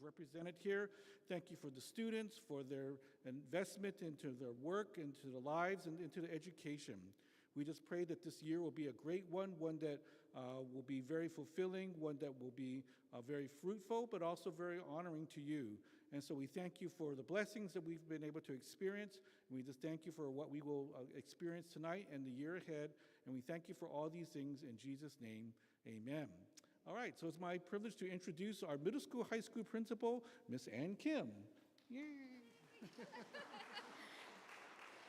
represented here. Thank you for the students, for their investment into their work, into their lives, and into their education. We just pray that this year will be a great one that will be very fulfilling, one that will be very fruitful, but also very honoring to you. And so we thank you for the blessings that we've been able to experience. And we just thank you for what we will experience tonight and the year ahead. And we thank you for all these things in Jesus' name, amen. All right, so it's my privilege to introduce our middle school, high school principal, Miss Ann Kim. Yay!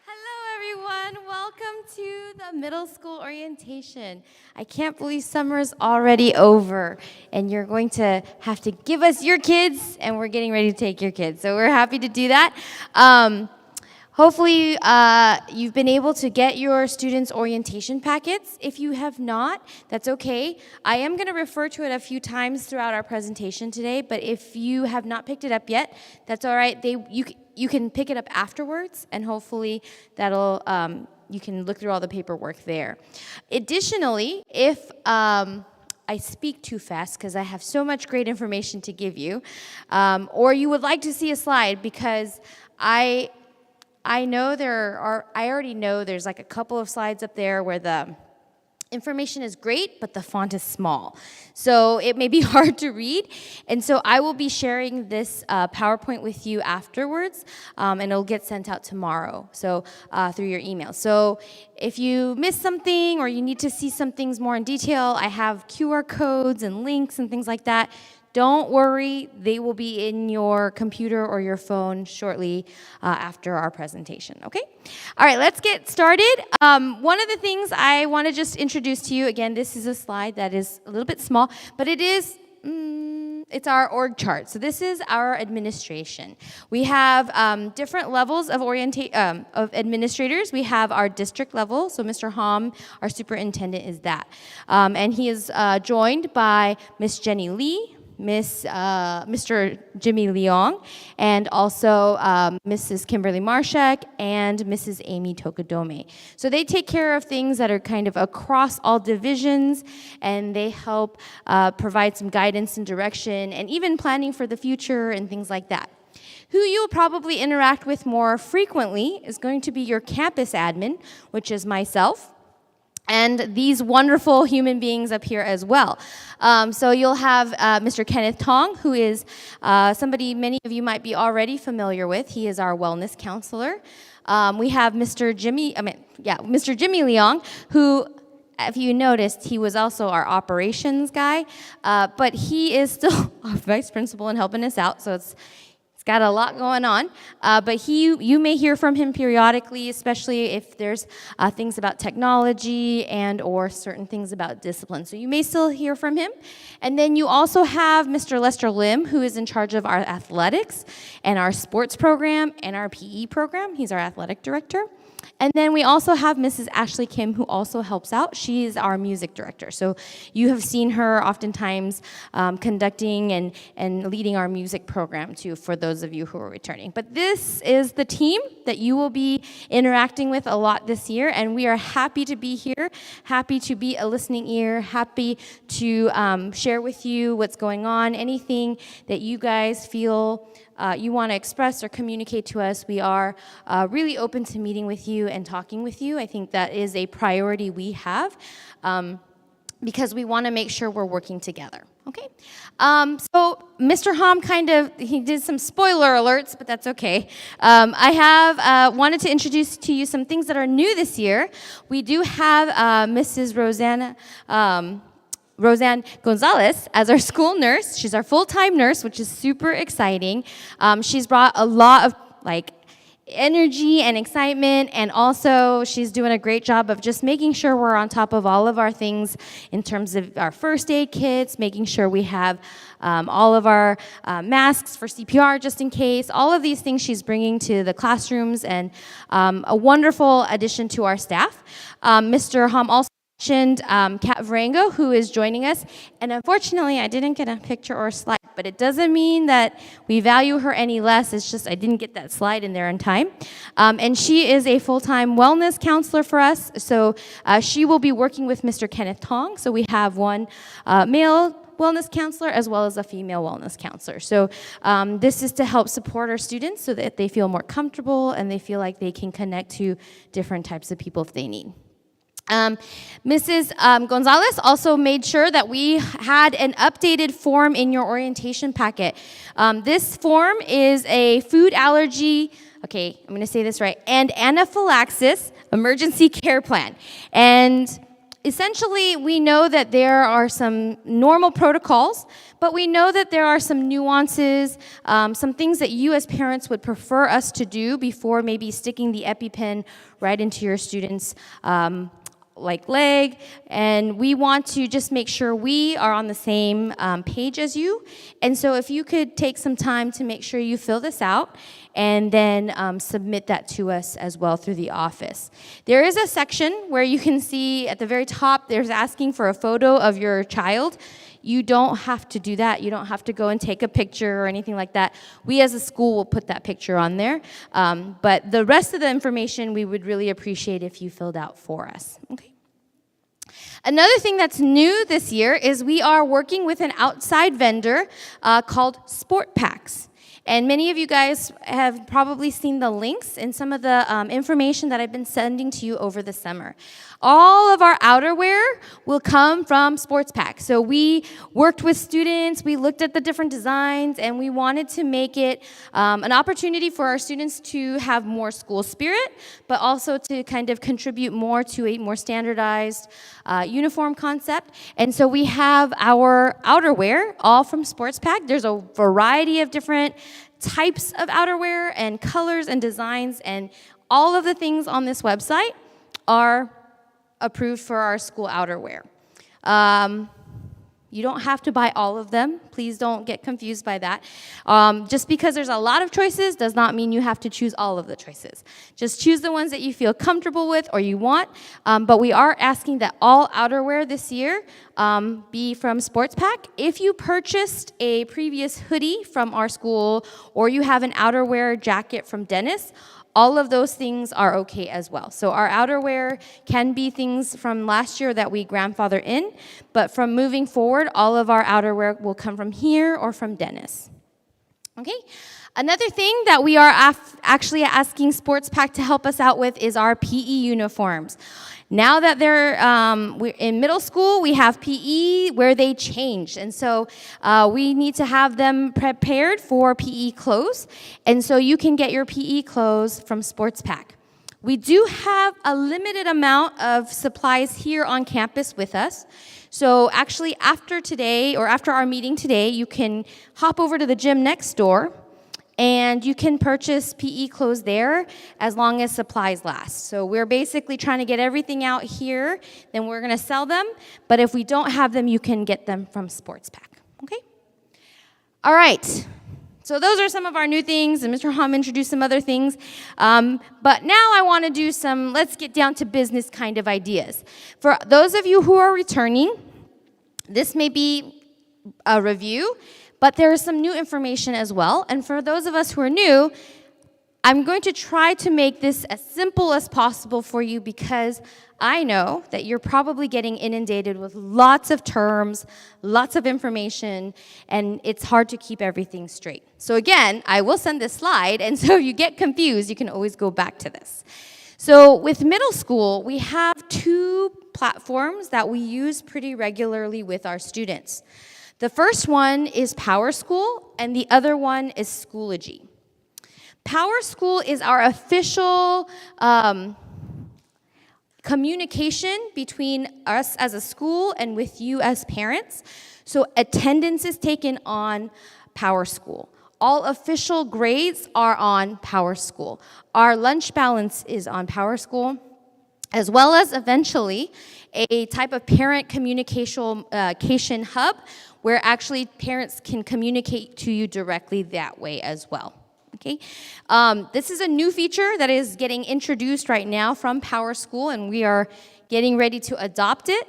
Hello, everyone. Welcome to the middle school orientation. I can't believe summer's already over, and you're going to have to give us your kids, and we're getting ready to take your kids. So we're happy to do that. Hopefully, you've been able to get your students' orientation packets. If you have not, that's okay. I am going to refer to it a few times throughout our presentation today, but if you have not picked it up yet, that's all right. You can pick it up afterwards, and hopefully that'll you can look through all the paperwork there. Additionally, if I speak too fast because I have so much great information to give you, or you would like to see a slide, because I already know there's like a couple of slides up there where the information is great, but the font is small. So it may be hard to read. And so I will be sharing this PowerPoint with you afterwards, and it'll get sent out tomorrow, so through your email. So if you missed something or you need to see some things more in detail, I have QR codes and links and things like that. Don't worry, they will be in your computer or your phone shortly after our presentation, okay? All right, let's get started. One of the things I want to just introduce to you, again, this is a slide that is a little bit small, but it is, it's our org chart. So this is our administration. We have different levels of administrators. We have our district level, so Mr. Hom, our superintendent, is that. And he is joined by Miss Jenny Lee, Mr. Jimmy Leong, and also Mrs. Kimberly Marshak and Mrs. Amy Tokadome. So they take care of things that are kind of across all divisions, and they help provide some guidance and direction, and even planning for the future and things like that. Who you'll probably interact with more frequently is going to be your campus admin, which is myself, and these wonderful human beings up here as well. So you'll have Mr. Kenneth Tong, who is somebody many of you might be already familiar with. He is our wellness counselor. We have Mr. Jimmy Leong, who, if you noticed, he was also our operations guy, but he is still our vice principal and helping us out, so it's got a lot going on, but you may hear from him periodically, especially if there's things about technology and or certain things about discipline. So you may still hear from him. And then you also have Mr. Lester Lim, who is in charge of our athletics and our sports program and our PE program. He's our athletic director. And then we also have Mrs. Ashley Kim, who also helps out. She is our music director. So you have seen her oftentimes conducting and leading our music program, too, for those of you who are returning. But this is the team that you will be interacting with a lot this year, and we are happy to be here, happy to be a listening ear, happy to share with you what's going on, anything that you guys feel you want to express or communicate to us. We are really open to meeting with you and talking with you. I think that is a priority we have because we want to make sure we're working together. Okay? So Mr. Hom he did some spoiler alerts, but that's okay. I have wanted to introduce to you some things that are new this year. We do have Mrs. Roseanne Gonzalez as our school nurse. She's our full-time nurse, which is super exciting. She's brought a lot of energy and excitement, and also she's doing a great job of just making sure we're on top of all of our things in terms of our first aid kits, making sure we have all of our masks for CPR just in case. All of these things she's bringing to the classrooms, and a wonderful addition to our staff. Mr. Hom also mentioned Kat Varango, who is joining us, and unfortunately I didn't get a picture or a slide, but it doesn't mean that we value her any less. It's just I didn't get that slide in there in time. And she is a full-time wellness counselor for us, so she will be working with Mr. Kenneth Tong. So we have one male wellness counselor as well as a female wellness counselor. So this is to help support our students so that they feel more comfortable and they feel like they can connect to different types of people if they need. Mrs. Gonzalez also made sure that we had an updated form in your orientation packet. This form is a food allergy, okay, I'm going to say this right, and anaphylaxis emergency care plan. And essentially, we know that there are some normal protocols, but we know that there are some nuances, some things that you as parents would prefer us to do before maybe sticking the EpiPen right into your students' leg, and we want to just make sure we are on the same page as you. And so if you could take some time to make sure you fill this out and then submit that to us as well through the office. There is a section where you can see at the very top, there's asking for a photo of your child. You don't have to do that. You don't have to go and take a picture or anything like that. We as a school will put that picture on there. But the rest of the information we would really appreciate if you filled out for us. Okay. Another thing that's new this year is we are working with an outside vendor called Sport Packs. And many of you guys have probably seen the links in some of the information that I've been sending to you over the summer. All of our outerwear will come from Sports Pack. So we worked with students, we looked at the different designs, and we wanted to make it an opportunity for our students to have more school spirit, but also to kind of contribute more to a more standardized uniform concept. And so we have our outerwear all from Sports Pack. There's a variety of different types of outerwear and colors and designs, and all of the things on this website are approved for our school outerwear. You don't have to buy all of them. Please don't get confused by that. Just because there's a lot of choices does not mean you have to choose all of the choices. Just choose the ones that you feel comfortable with or you want. But we are asking that all outerwear this year be from Sports Pack. If you purchased a previous hoodie from our school or you have an outerwear jacket from Dennis, all of those things are okay as well. So our outerwear can be things from last year that we grandfather in, but from moving forward, all of our outerwear will come from here or from Dennis. Okay? Another thing that we are actually asking Sports Pack to help us out with is our PE uniforms. Now that they're we're in middle school, we have PE where they change. And so we need to have them prepared for PE clothes. And so you can get your PE clothes from Sports Pack. We do have a limited amount of supplies here on campus with us. So actually after today, or after our meeting today, you can hop over to the gym next door and you can purchase PE clothes there as long as supplies last. So we're basically trying to get everything out here, then we're gonna sell them, but if we don't have them, you can get them from Sports Pack, okay? All right, so those are some of our new things, and Mr. Hom introduced some other things, but now I wanna do some, let's get down to business kind of ideas. For those of you who are returning, this may be a review, but there is some new information as well. And for those of us who are new, I'm going to try to make this as simple as possible for you because I know that you're probably getting inundated with lots of terms, lots of information, and it's hard to keep everything straight. So again, I will send this slide, and so if you get confused, you can always go back to this. So with middle school, we have two platforms that we use pretty regularly with our students. The first one is PowerSchool, and the other one is Schoology. PowerSchool is our official communication between us as a school and with you as parents. So attendance is taken on PowerSchool. All official grades are on PowerSchool. Our lunch balance is on PowerSchool, as well as eventually a type of parent communication hub where actually parents can communicate to you directly that way as well. Okay, this is a new feature that is getting introduced right now from PowerSchool, and we are getting ready to adopt it.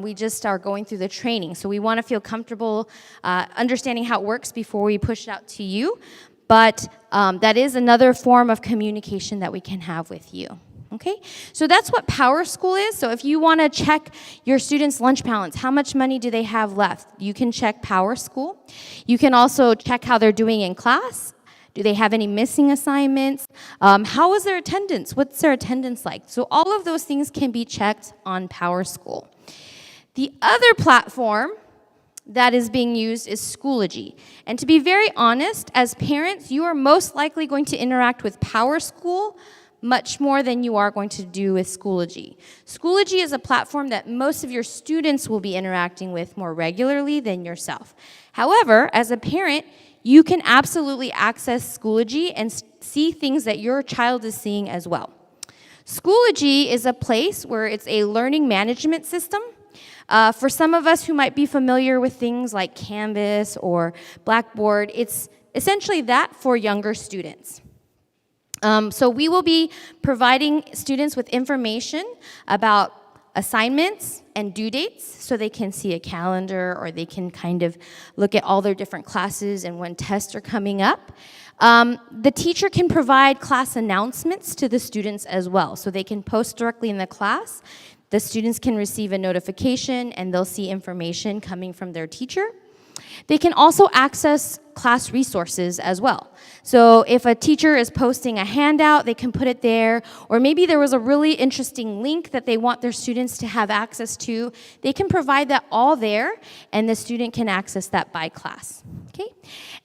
We just are going through the training, so we want to feel comfortable understanding how it works before we push it out to you. But that is another form of communication that we can have with you. Okay, so that's what PowerSchool is. So if you want to check your students' lunch balance, how much money do they have left? You can check PowerSchool. You can also check how they're doing in class. Do they have any missing assignments? How is their attendance? What's their attendance like? So all of those things can be checked on PowerSchool. The other platform that is being used is Schoology. And to be very honest, as parents, you are most likely going to interact with PowerSchool much more than you are going to do with Schoology. Schoology is a platform that most of your students will be interacting with more regularly than yourself. However, as a parent, you can absolutely access Schoology and see things that your child is seeing as well. Schoology is a place where it's a learning management system. For some of us who might be familiar with things like Canvas or Blackboard, it's essentially that for younger students. So we will be providing students with information about assignments and due dates so they can see a calendar or they can kind of look at all their different classes and when tests are coming up. The teacher can provide class announcements to the students as well, so they can post directly in the class. The students can receive a notification and they'll see information coming from their teacher. They can also access class resources as well. So if a teacher is posting a handout, they can put it there, or maybe there was a really interesting link that they want their students to have access to, they can provide that all there, and the student can access that by class, okay?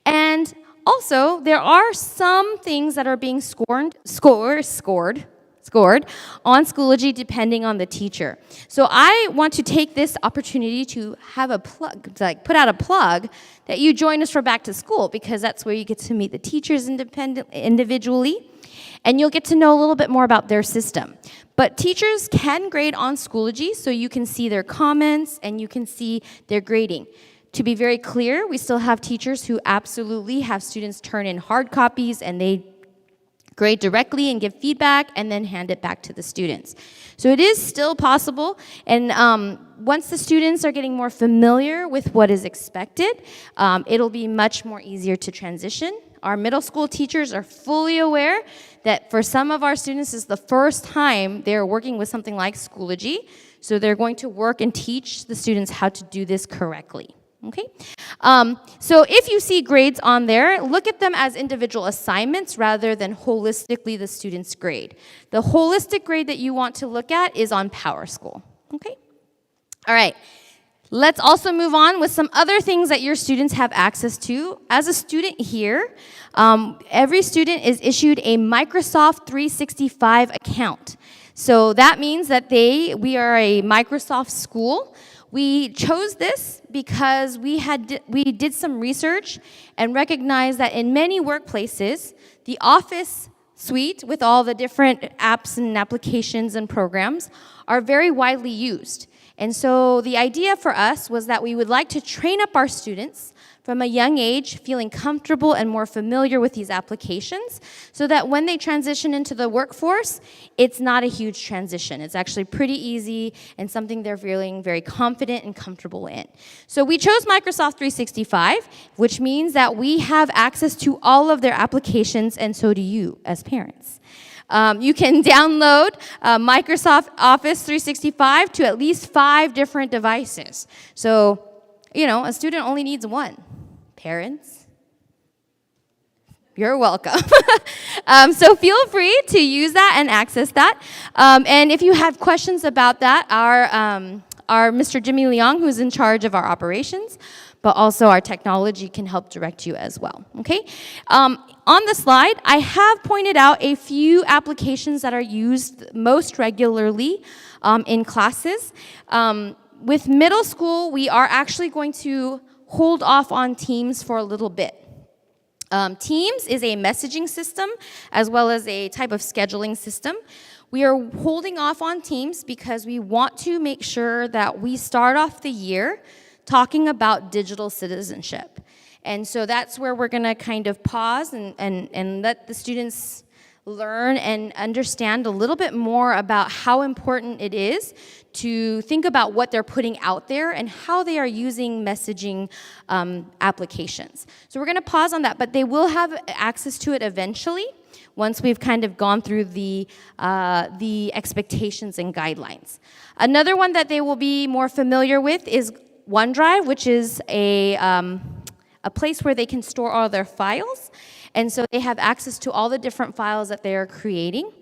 And also, there are some things that are being scored on Schoology depending on the teacher. So I want to take this opportunity to have a plug, put out a plug that you join us for Back to School, because that's where you get to meet the teachers individually, and you'll get to know a little bit more about their system. But teachers can grade on Schoology, so you can see their comments and you can see their grading. To be very clear, we still have teachers who absolutely have students turn in hard copies and they grade directly and give feedback and then hand it back to the students. So it is still possible, and once the students are getting more familiar with what is expected, it'll be much more easier to transition. Our middle school teachers are fully aware that for some of our students, this is the first time they're working with something like Schoology, so they're going to work and teach the students how to do this correctly. Okay, so if you see grades on there, look at them as individual assignments rather than holistically the student's grade. The holistic grade that you want to look at is on PowerSchool. Okay, all right. Let's also move on with some other things that your students have access to. As a student here, every student is issued a Microsoft 365 account. So that means that we are a Microsoft school. We chose this because we did some research and recognized that in many workplaces, the Office suite with all the different apps and applications and programs are very widely used. And so the idea for us was that we would like to train up our students from a young age, feeling comfortable and more familiar with these applications, so that when they transition into the workforce, it's not a huge transition. It's actually pretty easy and something they're feeling very confident and comfortable in. So we chose Microsoft 365, which means that we have access to all of their applications, and so do you as parents. You can download Microsoft Office 365 to at least 5 different devices. So, you know, a student only needs one. Parents, you're welcome. So feel free to use that and access that. And if you have questions about that, our Mr. Jimmy Leong, who's in charge of our operations, but also our technology, can help direct you as well, okay? On the slide, I have pointed out a few applications that are used most regularly in classes. With middle school, we are actually going to hold off on Teams for a little bit. Teams is a messaging system as well as a type of scheduling system. We are holding off on Teams because we want to make sure that we start off the year talking about digital citizenship. And so that's where we're going to kind of pause and let the students learn and understand a little bit more about how important it is to think about what they're putting out there and how they are using messaging applications. So we're going to pause on that, but they will have access to it eventually. once we've kind of gone through the expectations and guidelines. Another one that they will be more familiar with is OneDrive, which is a place where they can store all their files. And so they have access to all the different files that they are creating.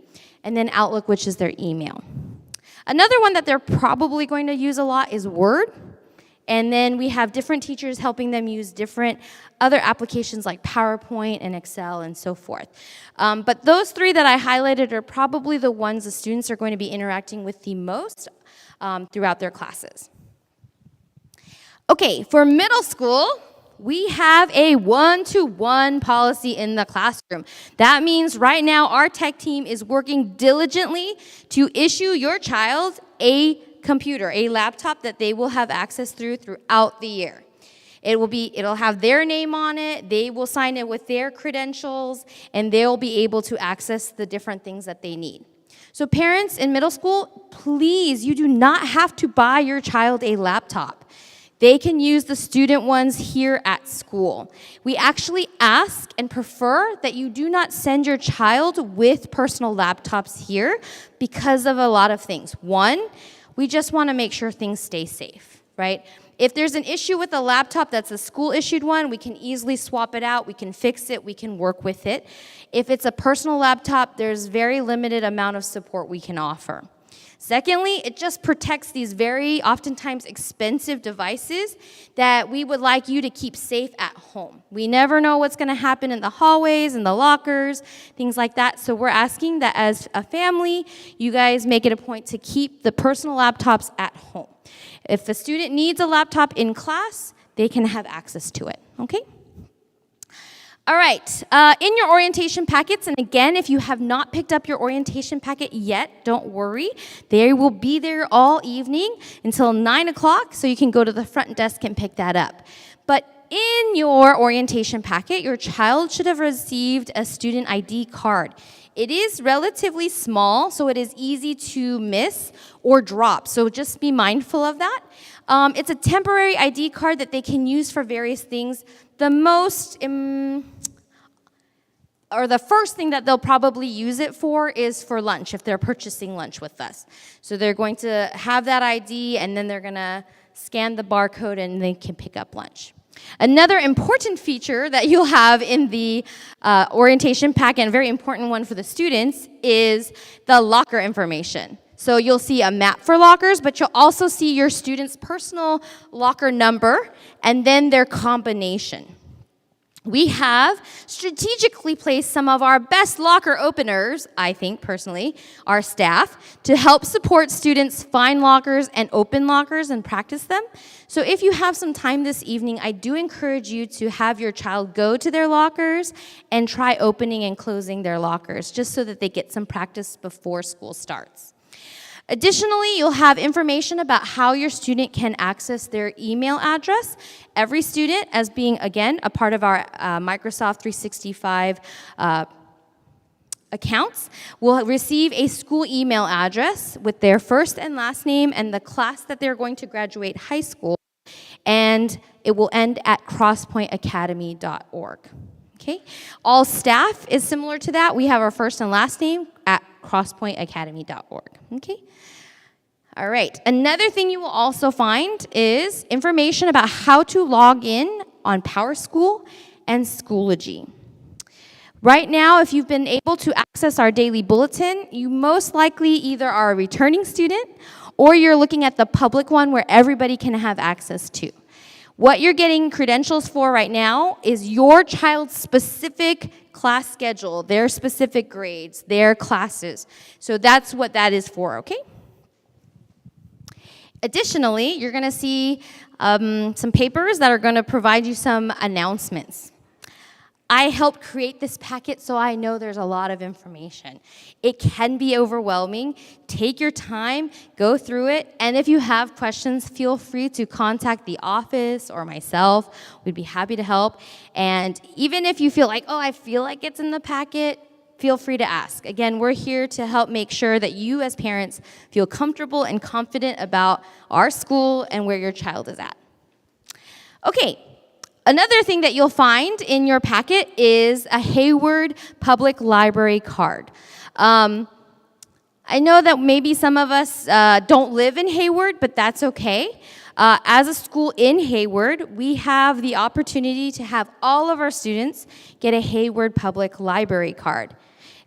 And then Outlook, which is their email. Another one that they're probably going to use a lot is Word. And then we have different teachers helping them use different other applications like PowerPoint and Excel and so forth. But those three that I highlighted are probably the ones the students are going to be interacting with the most throughout their classes. Okay, for middle school, we have a one-to-one policy in the classroom. That means right now our tech team is working diligently to issue your child a computer, a laptop that they will have access throughout the year. It'll have their name on it, they will sign it with their credentials, and they'll be able to access the different things that they need. So parents in middle school, please, you do not have to buy your child a laptop. They can use the student ones here at school. We actually ask and prefer that you do not send your child with personal laptops here because of a lot of things. One, we just want to make sure things stay safe, right? If there's an issue with a laptop that's a school-issued one, we can easily swap it out, we can fix it, we can work with it. If it's a personal laptop, there's very limited amount of support we can offer. Secondly, it just protects these very oftentimes expensive devices that we would like you to keep safe at home. We never know what's going to happen in the hallways, in the lockers, things like that. So we're asking that as a family, you guys make it a point to keep the personal laptops at home. If the student needs a laptop in class, they can have access to it, okay? All right, in your orientation packets, and again, if you have not picked up your orientation packet yet, don't worry. They will be there all evening until 9 o'clock, so you can go to the front desk and pick that up. But in your orientation packet, your child should have received a student ID card. It is relatively small, so it is easy to miss or drop, so just be mindful of that. It's a temporary ID card that they can use for various things. The first thing that they'll probably use it for is for lunch, if they're purchasing lunch with us. So they're going to have that ID, and then they're going to scan the barcode, and they can pick up lunch. Another important feature that you'll have in the orientation packet, and a very important one for the students, is the locker information. So you'll see a map for lockers, but you'll also see your student's personal locker number and then their combination. We have strategically placed some of our best locker openers, I think personally, our staff, to help support students find lockers and open lockers and practice them. So if you have some time this evening, I do encourage you to have your child go to their lockers and try opening and closing their lockers, just so that they get some practice before school starts. Additionally, you'll have information about how your student can access their email address. Every student, as being, again, a part of our Microsoft 365 accounts, will receive a school email address with their first and last name and the class that they're going to graduate high school, and it will end at crosspointacademy.org. Okay? All staff is similar to that. We have our first and last name at crosspointacademy.org. Okay? All right. Another thing you will also find is information about how to log in on PowerSchool and Schoology. Right now, if you've been able to access our daily bulletin, you most likely either are a returning student or you're looking at the public one where everybody can have access to. What you're getting credentials for right now is your child's specific class schedule, their specific grades, their classes. So that's what that is for, okay? Additionally, you're going to see some papers that are going to provide you some announcements. I helped create this packet, so I know there's a lot of information. It can be overwhelming. Take your time, go through it, and if you have questions, feel free to contact the office or myself. We'd be happy to help. And even if you feel like, oh, I feel like it's in the packet, feel free to ask. Again, we're here to help make sure that you as parents feel comfortable and confident about our school and where your child is at. Okay. Another thing that you'll find in your packet is a Hayward Public Library card. I know that maybe some of us don't live in Hayward, but that's okay. As a school in Hayward, we have the opportunity to have all of our students get a Hayward Public Library card.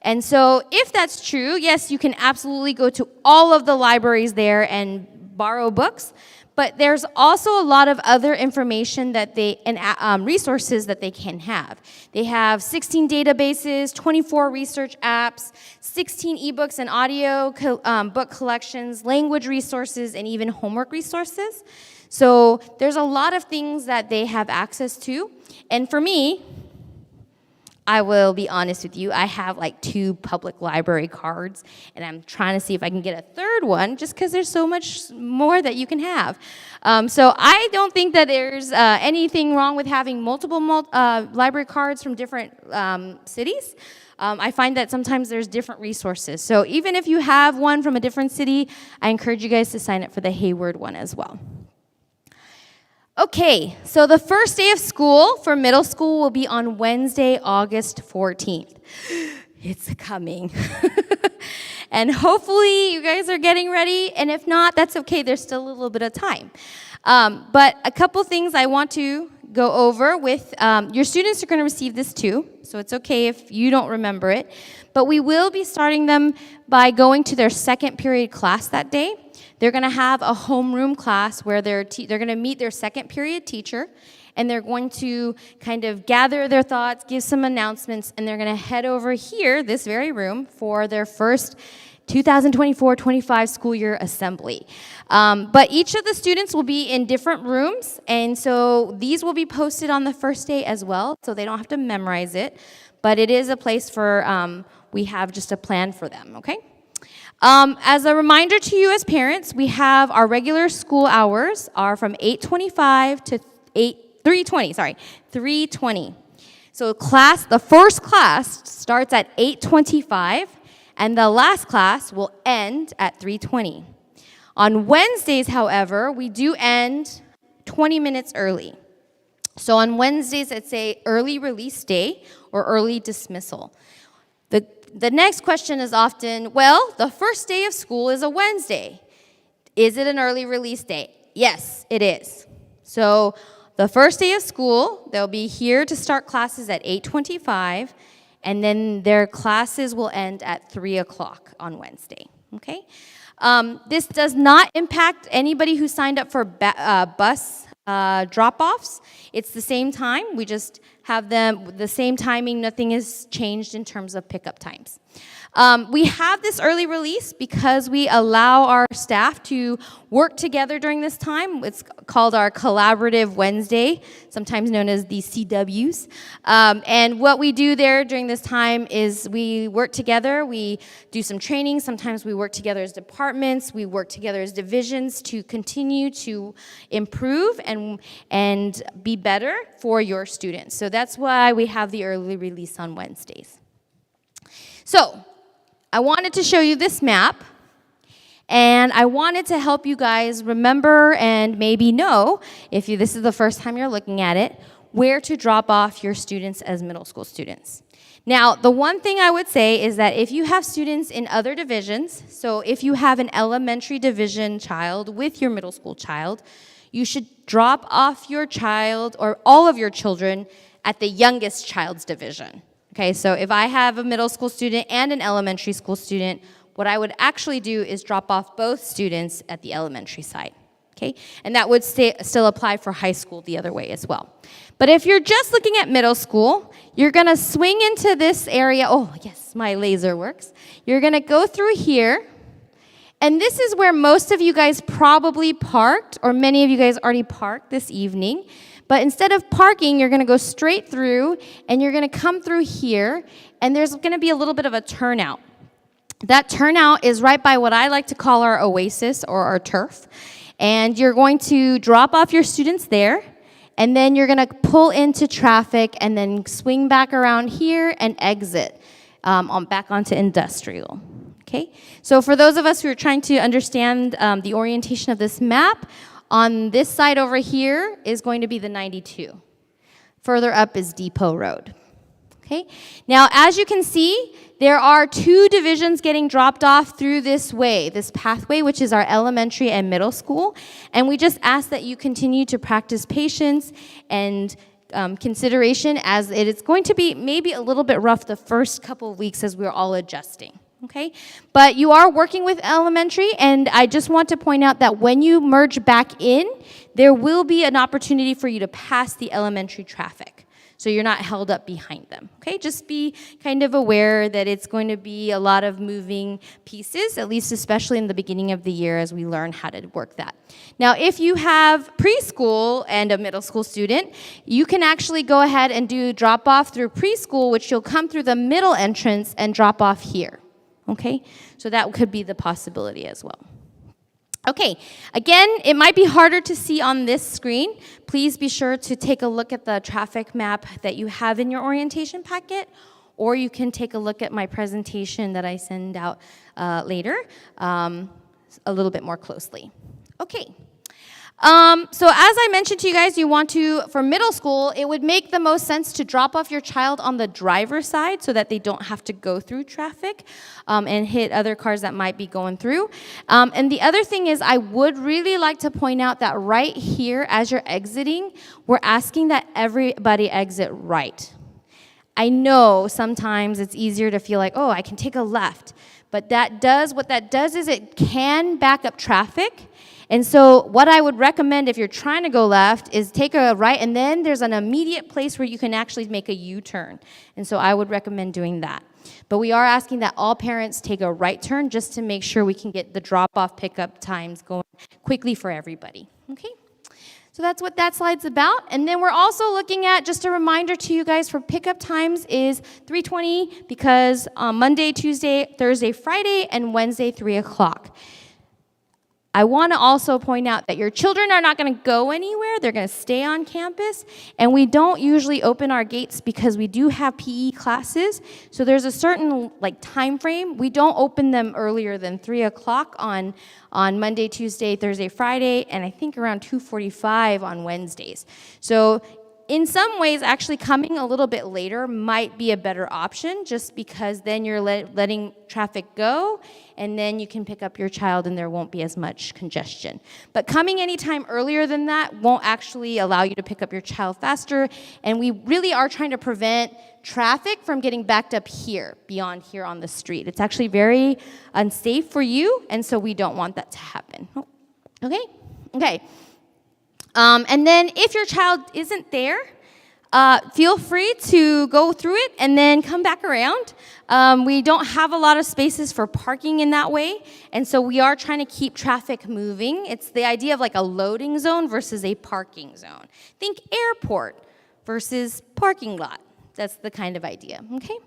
And so if that's true, yes, you can absolutely go to all of the libraries there and borrow books, but there's also a lot of other information that resources that they can have. They have 16 databases, 24 research apps, 16 ebooks and audio book collections, language resources, and even homework resources. So there's a lot of things that they have access to. And for me, I will be honest with you, I have like 2 public library cards, and I'm trying to see if I can get a third one just because there's so much more that you can have. So I don't think that there's anything wrong with having multiple library cards from different cities. I find that sometimes there's different resources. So even if you have one from a different city, I encourage you guys to sign up for the Hayward one as well. Okay, so the first day of school for middle school will be on Wednesday, August 14th. It's coming. And hopefully you guys are getting ready, and if not, that's okay. There's still a little bit of time. But a couple things I want to go over with, your students are going to receive this too, so it's okay if you don't remember it. But we will be starting them by going to their second period class that day. They're going to have a homeroom class where they're going to meet their second period teacher, and they're going to kind of gather their thoughts, give some announcements, and they're going to head over here, this very room, for their first 2024-25 school year assembly. But each of the students will be in different rooms, and so these will be posted on the first day as well, so they don't have to memorize it. But it is a place for, we have just a plan for them, okay? As a reminder to you as parents, we have our regular school hours are from 8:25 to 3:20. So the first class starts at 8:25, and the last class will end at 3:20. On Wednesdays, however, we do end 20 minutes early. So on Wednesdays, it's a early release day or early dismissal. The next question is often, well, the first day of school is a Wednesday. Is it an early release day? Yes, it is. So the first day of school, they'll be here to start classes at 8:25, and then their classes will end at 3 o'clock on Wednesday, okay? This does not impact anybody who signed up for bus drop-offs. It's the same time. We just have them the same timing. Nothing is changed in terms of pickup times. We have this early release because we allow our staff to work together during this time. It's called our Collaborative Wednesday, sometimes known as the CWs. And what we do there during this time is we work together. We do some training. Sometimes we work together as departments. We work together as divisions to continue to improve and be better for your students. So that's why we have the early release on Wednesdays. So I wanted to show you this map, and I wanted to help you guys remember and maybe know, if this is the first time you're looking at it, where to drop off your students as middle school students. Now, the one thing I would say is that if you have students in other divisions, so if you have an elementary division child with your middle school child, you should drop off your child or all of your children at the youngest child's division. Okay, so if I have a middle school student and an elementary school student, what I would actually do is drop off both students at the elementary side. Okay, and that would still apply for high school the other way as well. But if you're just looking at middle school, you're going to swing into this area. Oh, yes, my laser works. You're going to go through here. And this is where most of you guys probably parked, or many of you guys already parked this evening. But instead of parking, you're going to go straight through, and you're going to come through here, and there's going to be a little bit of a turnout. That turnout is right by what I like to call our oasis or our turf. And you're going to drop off your students there, and then you're going to pull into traffic and then swing back around here and exit back onto industrial. Okay? So for those of us who are trying to understand the orientation of this map, on this side over here is going to be the 92. Further up is Depot Road. Okay? Now, as you can see, there are 2 divisions getting dropped off through this way, this pathway, which is our elementary and middle school. And we just ask that you continue to practice patience and consideration, as it is going to be maybe a little bit rough the first couple of weeks as we're all adjusting. Okay? But you are working with elementary, and I just want to point out that when you merge back in, there will be an opportunity for you to pass the elementary traffic. So you're not held up behind them, okay? Just be kind of aware that it's going to be a lot of moving pieces, at least especially in the beginning of the year as we learn how to work that. Now, if you have preschool and a middle school student, you can actually go ahead and do drop-off through preschool, which you'll come through the middle entrance and drop off here, okay? So that could be the possibility as well. Okay, again, it might be harder to see on this screen. Please be sure to take a look at the traffic map that you have in your orientation packet, or you can take a look at my presentation that I send out later a little bit more closely. Okay. So as I mentioned to you guys, you want to, for middle school, it would make the most sense to drop off your child on the driver's side so that they don't have to go through traffic and hit other cars that might be going through. And the other thing is, I would really like to point out that right here, as you're exiting, we're asking that everybody exit right. I know sometimes it's easier to feel like, oh, I can take a left. But what that does is it can back up traffic. And so what I would recommend if you're trying to go left is take a right, and then there's an immediate place where you can actually make a U-turn. And so I would recommend doing that. But we are asking that all parents take a right turn just to make sure we can get the drop-off pickup times going quickly for everybody. Okay? So that's what that slide's about. And then we're also looking at, just a reminder to you guys, for pickup times is 3:20 because Monday, Tuesday, Thursday, Friday, and Wednesday, 3 o'clock. I want to also point out that your children are not going to go anywhere. They're going to stay on campus. And we don't usually open our gates because we do have PE classes. So there's a certain time frame. We don't open them earlier than 3 o'clock on Monday, Tuesday, Thursday, Friday, and I think around 2:45 on Wednesdays. So in some ways, actually coming a little bit later might be a better option, just because then you're letting traffic go, and then you can pick up your child and there won't be as much congestion. But coming anytime earlier than that won't actually allow you to pick up your child faster, and we really are trying to prevent traffic from getting backed up here, beyond here on the street. It's actually very unsafe for you, and so we don't want that to happen. Okay? Okay. And then if your child isn't there, feel free to go through it and then come back around. We don't have a lot of spaces for parking in that way, and so we are trying to keep traffic moving. It's the idea of a loading zone versus a parking zone. Think airport versus parking lot. That's the kind of idea, okay?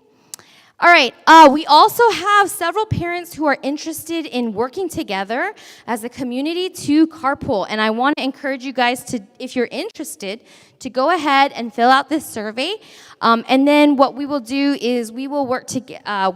All right, we also have several parents who are interested in working together as a community to carpool. And I want to encourage you guys to, if you're interested, to go ahead and fill out this survey. And then what we will do is we will work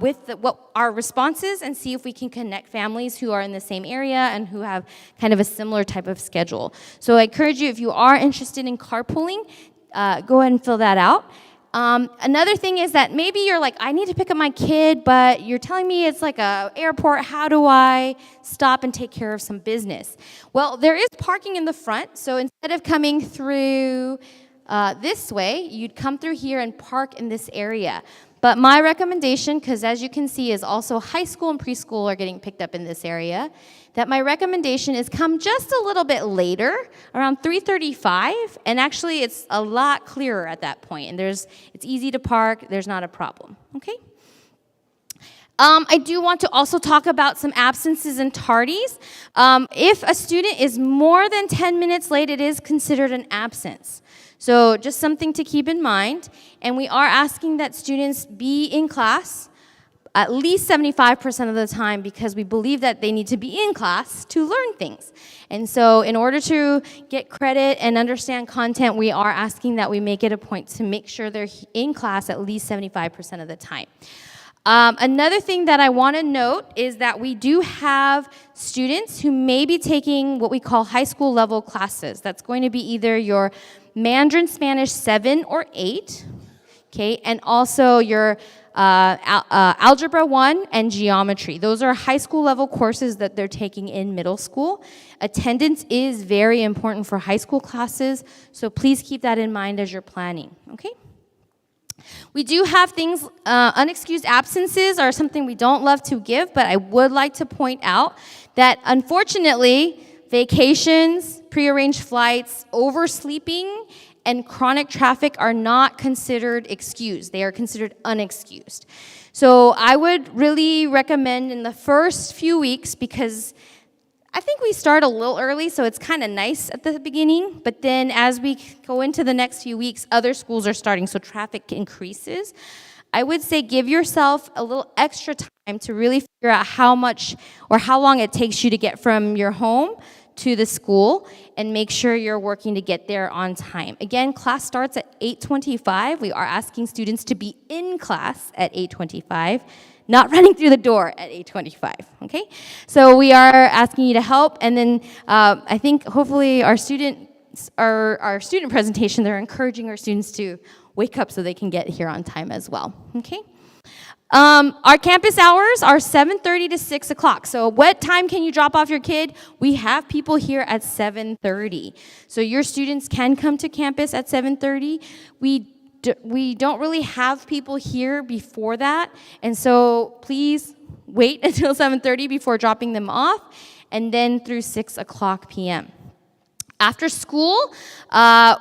with what our responses and see if we can connect families who are in the same area and who have kind of a similar type of schedule. So I encourage you, if you are interested in carpooling, go ahead and fill that out. Another thing is that maybe you're like, I need to pick up my kid, but you're telling me it's like an airport. How do I stop and take care of some business? Well, there is parking in the front, so instead of coming through this way, you'd come through here and park in this area. But my recommendation, because as you can see, is also high school and preschool are getting picked up in this area, that my recommendation is come just a little bit later, around 3:35, and actually it's a lot clearer at that point, and it's easy to park, there's not a problem, okay? I do want to also talk about some absences and tardies. If a student is more than 10 minutes late, it is considered an absence. So just something to keep in mind. And we are asking that students be in class at least 75% of the time, because we believe that they need to be in class to learn things. And so in order to get credit and understand content, we are asking that we make it a point to make sure they're in class at least 75% of the time. Another thing that I want to note is that we do have students who may be taking what we call high school level classes. That's going to be either your Mandarin Spanish 7 or 8, okay, and also your Algebra 1 and Geometry. Those are high school level courses that they're taking in middle school. Attendance is very important for high school classes, so please keep that in mind as you're planning, okay? We do have things, unexcused absences are something we don't love to give, but I would like to point out that unfortunately, vacations, prearranged flights, oversleeping, and chronic traffic are not considered excused. They are considered unexcused. So I would really recommend in the first few weeks, because I think we start a little early, so it's kind of nice at the beginning, but then as we go into the next few weeks, other schools are starting, so traffic increases. I would say give yourself a little extra time to really figure out how much or how long it takes you to get from your home to the school, and make sure you're working to get there on time. Again, class starts at 8:25. We are asking students to be in class at 8:25. Not running through the door at 8:25, okay? So we are asking you to help, and then I think hopefully our student presentation, they're encouraging our students to wake up so they can get here on time as well, okay? Our campus hours are 7:30 to 6 o'clock. So what time can you drop off your kid? We have people here at 7:30. So your students can come to campus at 7:30. We don't really have people here before that, and so please wait until 7:30 before dropping them off, and then through 6 o'clock p.m. After school,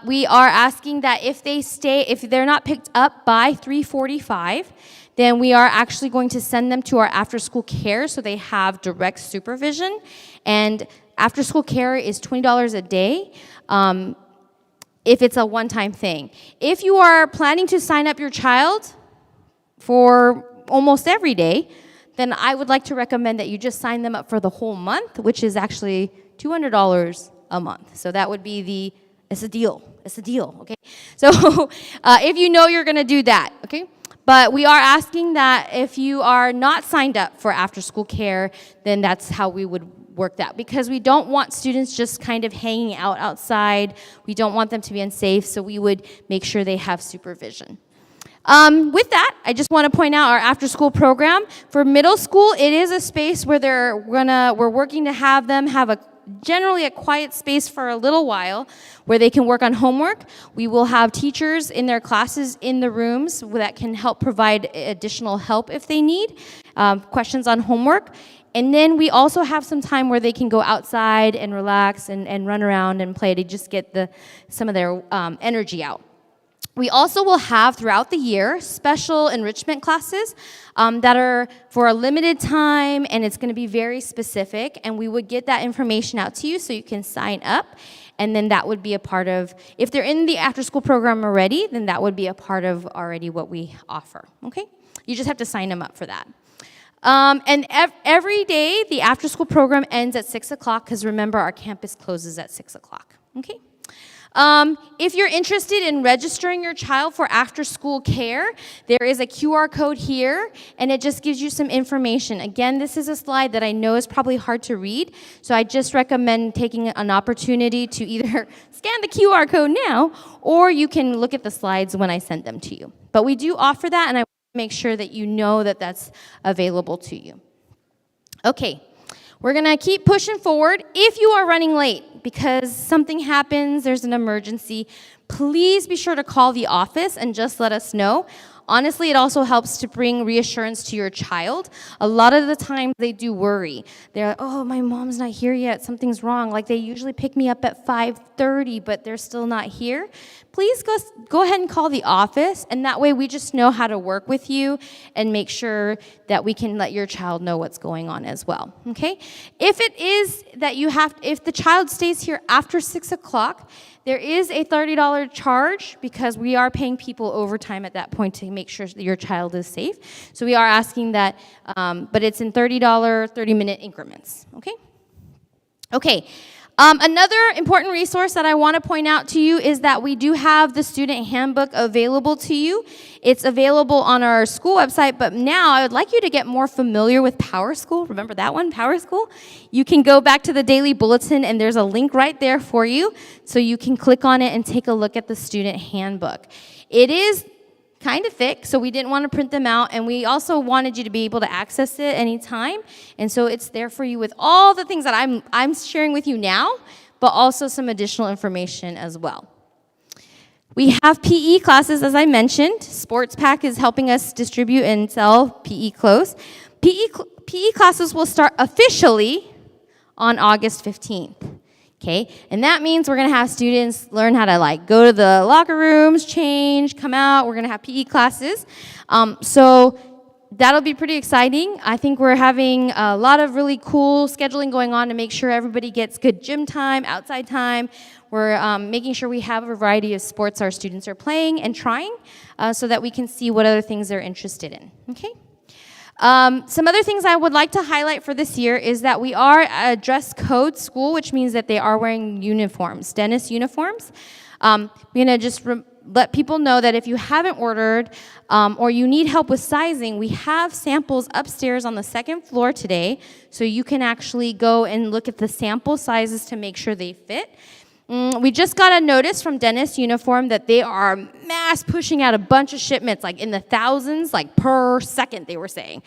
we are asking that if they're not picked up by 3:45, then we are actually going to send them to our after-school care so they have direct supervision, and after-school care is $20 a day. If it's a one-time thing. If you are planning to sign up your child for almost every day, then I would like to recommend that you just sign them up for the whole month, which is actually $200 a month. So that would be it's a deal, okay? So if you know you're gonna do that, okay? But we are asking that if you are not signed up for after-school care, then that's how we would work that, because we don't want students just kind of hanging out outside. We don't want them to be unsafe, so we would make sure they have supervision. With that, I just want to point out our after-school program. For middle school, it is a space where we're working to have them have generally a quiet space for a little while where they can work on homework. We will have teachers in their classes in the rooms that can help provide additional help if they need, questions on homework. And then we also have some time where they can go outside and relax and run around and play to just get some of their energy out. We also will have throughout the year special enrichment classes that are for a limited time, and it's going to be very specific, and we would get that information out to you so you can sign up, and then that would be a part of, if they're in the after-school program already, then that would be a part of already what we offer, okay? You just have to sign them up for that. And every day, the after-school program ends at 6 o'clock, because remember, our campus closes at 6 o'clock, okay? If you're interested in registering your child for after-school care, there is a QR code here, and it just gives you some information. Again, this is a slide that I know is probably hard to read, so I just recommend taking an opportunity to either scan the QR code now, or you can look at the slides when I send them to you. But we do offer that, and I make sure that you know that that's available to you. Okay, we're gonna keep pushing forward. If you are running late because something happens, there's an emergency, please be sure to call the office and just let us know. Honestly, it also helps to bring reassurance to your child. A lot of the time, they do worry. They're like, oh, my mom's not here yet, something's wrong. Like, they usually pick me up at 5:30, but they're still not here. Please go ahead and call the office, and that way we just know how to work with you and make sure that we can let your child know what's going on as well, okay? If it is that if the child stays here after 6 o'clock, there is a $30 charge because we are paying people overtime at that point to make sure that your child is safe. So we are asking that, but it's in $30, 30-minute increments, okay? Okay. Another important resource that I want to point out to you is that we do have the student handbook available to you. It's available on our school website, but now I would like you to get more familiar with PowerSchool. Remember that one, PowerSchool? You can go back to the daily bulletin, and there's a link right there for you, so you can click on it and take a look at the student handbook. It is kind of thick, so we didn't want to print them out, and we also wanted you to be able to access it anytime, and so it's there for you with all the things that I'm sharing with you now, but also some additional information as well. We have PE classes, as I mentioned. Sports Pack is helping us distribute and sell PE clothes. PE classes will start officially on August 15th. Okay, and that means we're going to have students learn how to go to the locker rooms, change, come out. We're going to have PE classes. So that'll be pretty exciting. I think we're having a lot of really cool scheduling going on to make sure everybody gets good gym time, outside time. We're making sure we have a variety of sports our students are playing and trying so that we can see what other things they're interested in. Okay. Some other things I would like to highlight for this year is that we are a dress code school, which means that they are wearing uniforms, dentist uniforms. I'm going to just let people know that if you haven't ordered or you need help with sizing, we have samples upstairs on the second floor today, so you can actually go and look at the sample sizes to make sure they fit. We just got a notice from Dentist Uniform that they are mass pushing out a bunch of shipments, in the thousands, per second, they were saying.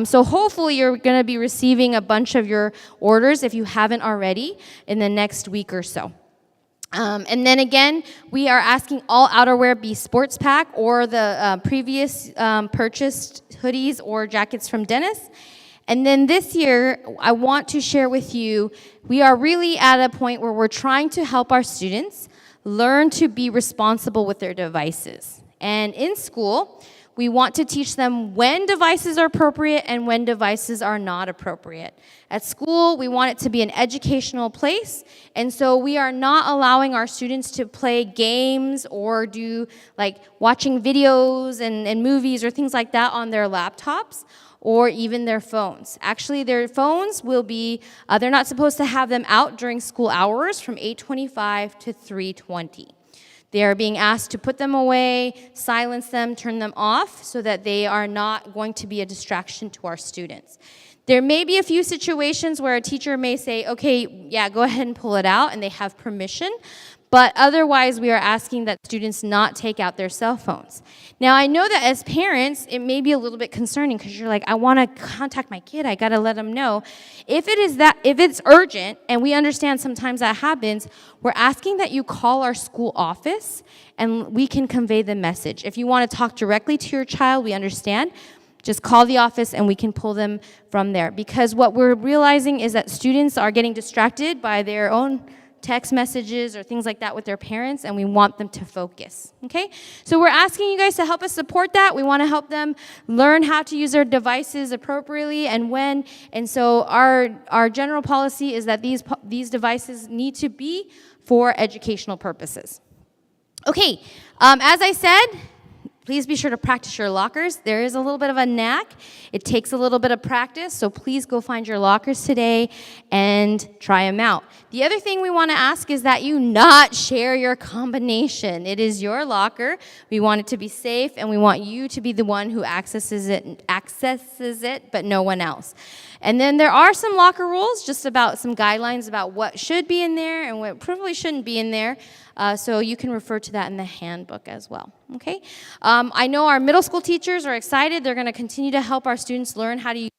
So hopefully you're going to be receiving a bunch of your orders, if you haven't already, in the next week or so. And then again, we are asking all outerwear be Sports Pack or the previous purchased hoodies or jackets from Dennis. And then this year, I want to share with you, we are really at a point where we're trying to help our students learn to be responsible with their devices. And in school, we want to teach them when devices are appropriate and when devices are not appropriate. At school, we want it to be an educational place, and so we are not allowing our students to play games or do watching videos and movies or things like that on their laptops or even their phones. Actually, their phones will be, they're not supposed to have them out during school hours from 8:25 to 3:20. They are being asked to put them away, silence them, turn them off so that they are not going to be a distraction to our students. There may be a few situations where a teacher may say, okay, yeah, go ahead and pull it out, and they have permission. But otherwise, we are asking that students not take out their cell phones. Now, I know that as parents, it may be a little bit concerning because you're like, I want to contact my kid. I got to let them know. If it's urgent, and we understand sometimes that happens, we're asking that you call our school office, and we can convey the message. If you want to talk directly to your child, we understand. Just call the office and we can pull them from there. Because what we're realizing is that students are getting distracted by their own text messages or things like that with their parents, and we want them to focus, okay? So we're asking you guys to help us support that. We want to help them learn how to use their devices appropriately and when, and so our general policy is that these devices need to be for educational purposes. Okay, as I said, please be sure to practice your lockers. There is a little bit of a knack. It takes a little bit of practice, so please go find your lockers today and try them out. The other thing we want to ask is that you not share your combination. It is your locker. We want it to be safe, and we want you to be the one who accesses it, but no one else. And then there are some locker rules, just about some guidelines about what should be in there and what probably shouldn't be in there. So you can refer to that in the handbook as well, okay? I know our middle school teachers are excited. They're going to continue to help our students learn how to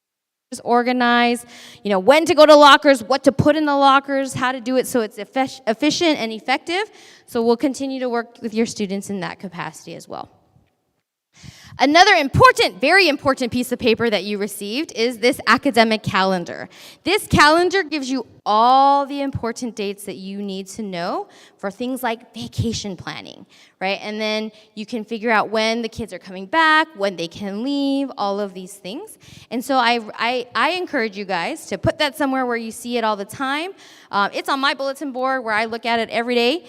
organize, when to go to lockers, what to put in the lockers, how to do it so it's efficient and effective. So we'll continue to work with your students in that capacity as well. Another very important piece of paper that you received is this academic calendar. This calendar gives you all the important dates that you need to know for things like vacation planning, right? And then you can figure out when the kids are coming back, when they can leave, all of these things. And so I encourage you guys to put that somewhere where you see it all the time. It's on my bulletin board where I look at it every day.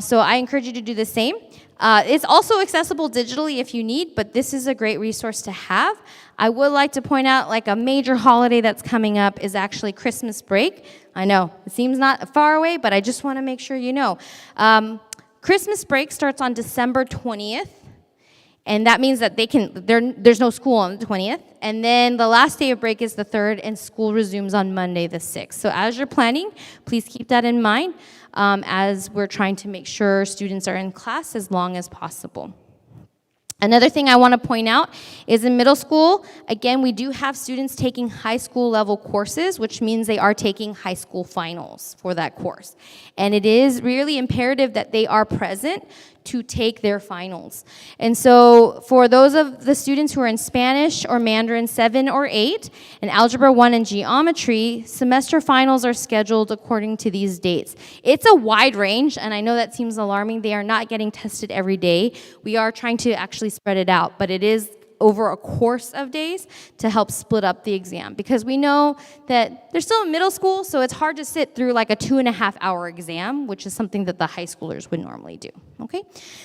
So I encourage you to do the same. It's also accessible digitally if you need, but this is a great resource to have. I would like to point out, like, a major holiday that's coming up is actually Christmas break. I know, it seems not far away, but I just want to make sure you know. Christmas break starts on December 20th, and that means that there's no school on the 20th, and then the last day of break is the 3rd, and school resumes on Monday the 6th. So as you're planning, please keep that in mind as we're trying to make sure students are in class as long as possible. Another thing I want to point out is in middle school, again, we do have students taking high school level courses, which means they are taking high school finals for that course. And it is really imperative that they are present to take their finals. And so for those of the students who are in Spanish or Mandarin 7 or 8, and Algebra 1 and Geometry, semester finals are scheduled according to these dates. It's a wide range, and I know that seems alarming. They are not getting tested every day. We are trying to actually spread it out, but it is over a course of days to help split up the exam, because we know that they're still in middle school, so it's hard to sit through like a 2.5-hour exam, which is something that the high schoolers would normally do, okay?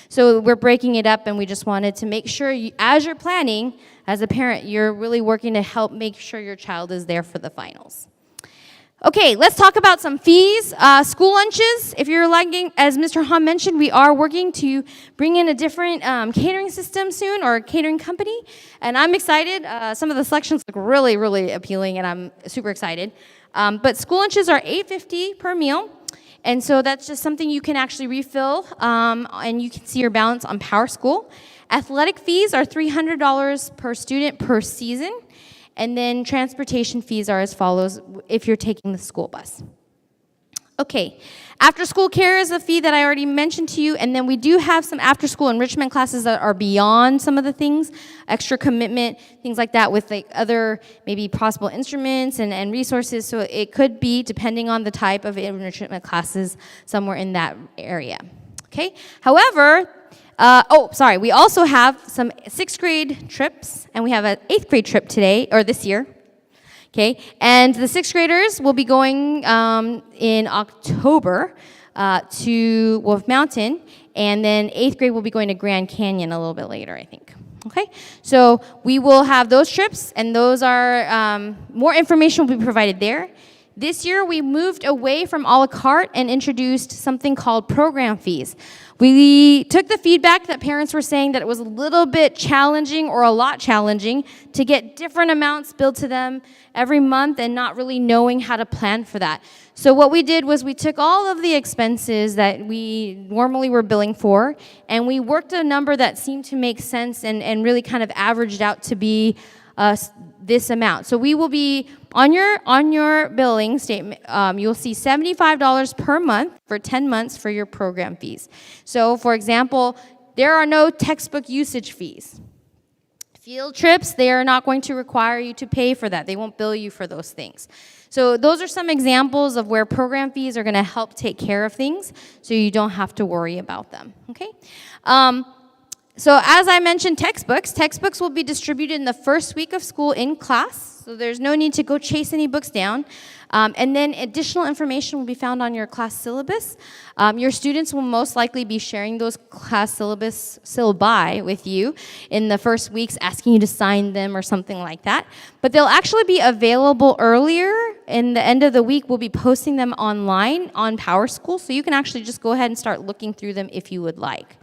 So we're breaking it up, and we just wanted to make sure, as you're planning, as a parent, you're really working to help make sure your child is there for the finals. Okay, let's talk about some fees. School lunches, if you're lagging, as Mr. Han mentioned, we are working to bring in a different catering system soon, or catering company, and I'm excited. Some of the selections look really, really appealing, and I'm super excited. But school lunches are $8.50 per meal, and so that's just something you can actually refill, and you can see your balance on PowerSchool. Athletic fees are $300 per student per season. And then transportation fees are as follows if you're taking the school bus. Okay, after-school care is a fee that I already mentioned to you, and then we do have some after-school enrichment classes that are beyond some of the things, extra commitment, things like that, with like other maybe possible instruments and resources. So it could be, depending on the type of enrichment classes, somewhere in that area. Okay, however, we also have some 6th grade trips, and we have an 8th grade trip today, or this year, okay? And the 6th graders will be going in October to Wolf Mountain, and then 8th grade will be going to Grand Canyon a little bit later, I think. Okay, so we will have those trips, and those are, more information will be provided there. This year, we moved away from a la carte and introduced something called program fees. We took the feedback that parents were saying that it was a little bit challenging, or a lot challenging, to get different amounts billed to them every month and not really knowing how to plan for that. So what we did was we took all of the expenses that we normally were billing for, and we worked a number that seemed to make sense and really kind of averaged out to be this amount. So we will be, on your billing statement, you'll see $75 per month for 10 months for your program fees. So for example, there are no textbook usage fees. Field trips, they are not going to require you to pay for that. They won't bill you for those things. So those are some examples of where program fees are going to help take care of things, so you don't have to worry about them, okay? So as I mentioned, textbooks will be distributed in the first week of school in class, so there's no need to go chase any books down. And then additional information will be found on your class syllabus. Your students will most likely be sharing those class syllabi with you in the first weeks, asking you to sign them or something like that. But they'll actually be available earlier. In the end of the week, we'll be posting them online on PowerSchool, so you can actually just go ahead and start looking through them if you would like.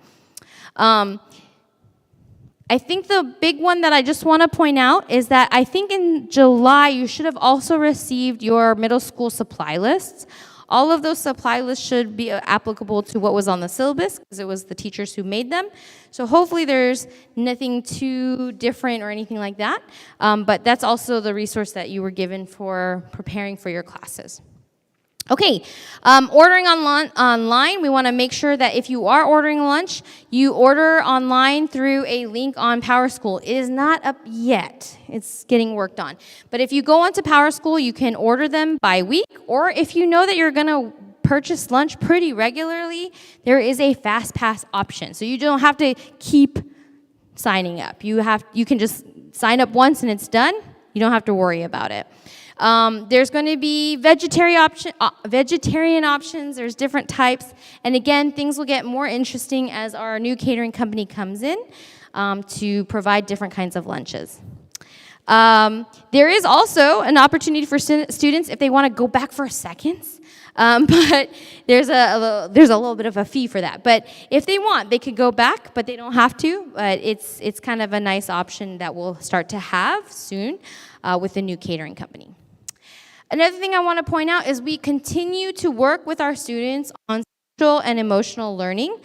I think the big one that I just want to point out is that I think in July you should have also received your middle school supply lists. All of those supply lists should be applicable to what was on the syllabus, because it was the teachers who made them. So hopefully there's nothing too different or anything like that. But that's also the resource that you were given for preparing for your classes. Okay, ordering online, we want to make sure that if you are ordering lunch, you order online through a link on PowerSchool. It is not up yet. It's getting worked on. But if you go onto PowerSchool, you can order them by week, or if you know that you're going to purchase lunch pretty regularly, there is a FastPass option. So you don't have to keep signing up. You can just sign up once and it's done. You don't have to worry about it. There's going to be vegetarian options. There's different types. And again, things will get more interesting as our new catering company comes in to provide different kinds of lunches. There is also an opportunity for students if they want to go back for seconds. But there's a little bit of a fee for that. But if they want, they could go back, but they don't have to. But it's kind of a nice option that we'll start to have soon with the new catering company. Another thing I want to point out is we continue to work with our students on social and emotional learning.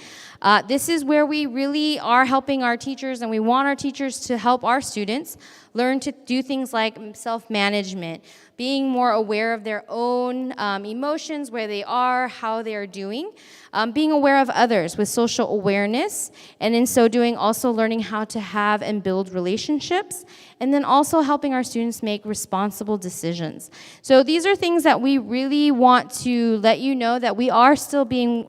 This is where we really are helping our teachers, and we want our teachers to help our students learn to do things like self-management, being more aware of their own emotions, where they are, how they are doing, being aware of others with social awareness, and in so doing also learning how to have and build relationships, and then also helping our students make responsible decisions. So these are things that we really want to let you know that we are still being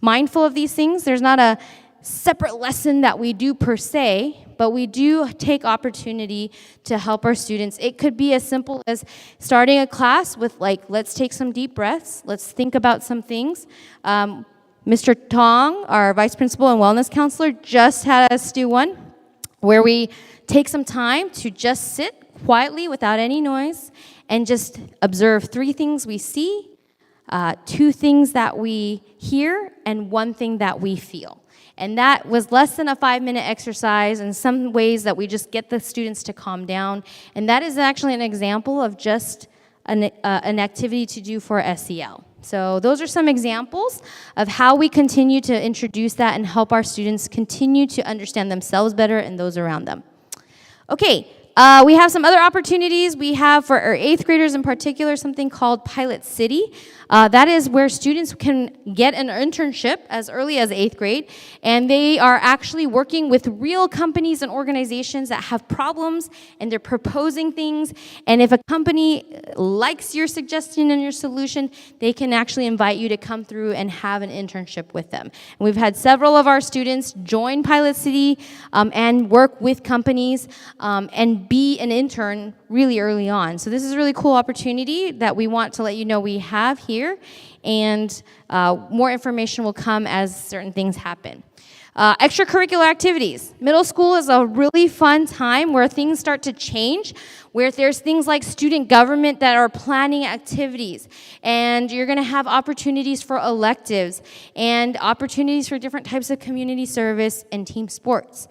mindful of these things. There's not a separate lesson that we do per se, but we do take opportunity to help our students. It could be as simple as starting a class with let's take some deep breaths, let's think about some things. Mr. Tong, our vice principal and wellness counselor, just had us do one where we take some time to just sit quietly without any noise and just observe 3 things we see, 2 things that we hear, and 1 thing that we feel. And that was less than a 5-minute exercise, in some ways that we just get the students to calm down. And that is actually an example of just an activity to do for SEL. So those are some examples of how we continue to introduce that and help our students continue to understand themselves better and those around them. Okay. We have some other opportunities. We have, for our 8th graders in particular, something called Pilot City. That is where students can get an internship as early as 8th grade, and they are actually working with real companies and organizations that have problems, and they're proposing things. And if a company likes your suggestion and your solution, they can actually invite you to come through and have an internship with them. And we've had several of our students join Pilot City and work with companies and be an intern really early on. So this is a really cool opportunity that we want to let you know we have here, and more information will come as certain things happen. Extracurricular activities. Middle school is a really fun time where things start to change, where there's things like student government that are planning activities, and you're going to have opportunities for electives and opportunities for different types of community service and team sports.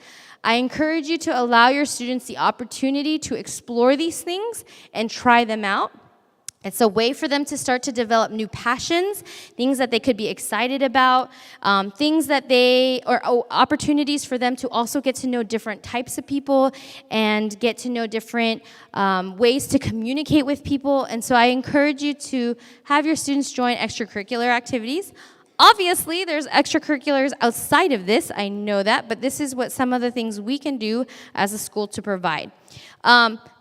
I encourage you to allow your students the opportunity to explore these things and try them out. It's a way for them to start to develop new passions, things that they could be excited about, things that opportunities for them to also get to know different types of people and get to know different ways to communicate with people. And so I encourage you to have your students join extracurricular activities. Obviously, there's extracurriculars outside of this, I know that, but this is what some of the things we can do as a school to provide.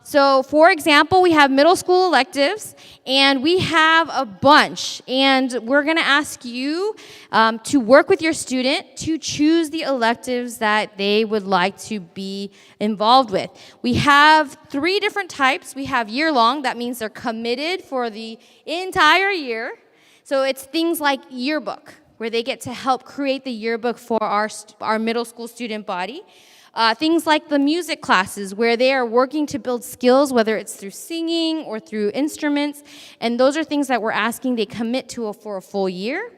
So, for example, we have middle school electives, and we have a bunch, and we're going to ask you to work with your student to choose the electives that they would like to be involved with. We have 3 different types. We have year-long, that means they're committed for the entire year. So it's things like yearbook, where they get to help create the yearbook for our middle school student body. Things like the music classes, where they are working to build skills, whether it's through singing or through instruments. And those are things that we're asking they commit to for a full year.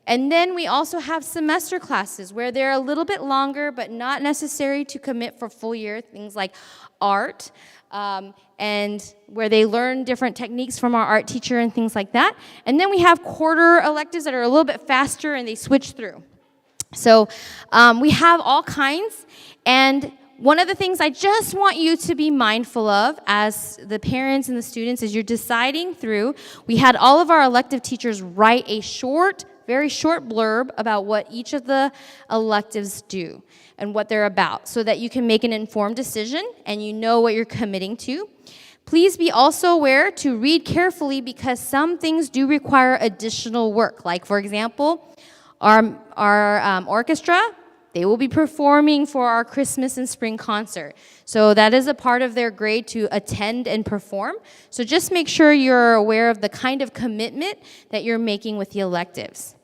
And then we also have semester classes, where they're a little bit longer, but not necessary to commit for a full year. Things like art, and where they learn different techniques from our art teacher and things like that. And then we have quarter electives that are a little bit faster, and they switch through. So we have all kinds, and one of the things I just want you to be mindful of as the parents and the students as you're deciding through, we had all of our elective teachers write a very short blurb about what each of the electives do and what they're about, so that you can make an informed decision and you know what you're committing to. Please be also aware to read carefully, because some things do require additional work. Like, for example, our orchestra, They will be performing for our Christmas and spring concert. So that is a part of their grade to attend and perform. So just make sure you're aware of the kind of commitment that you're making with the electives.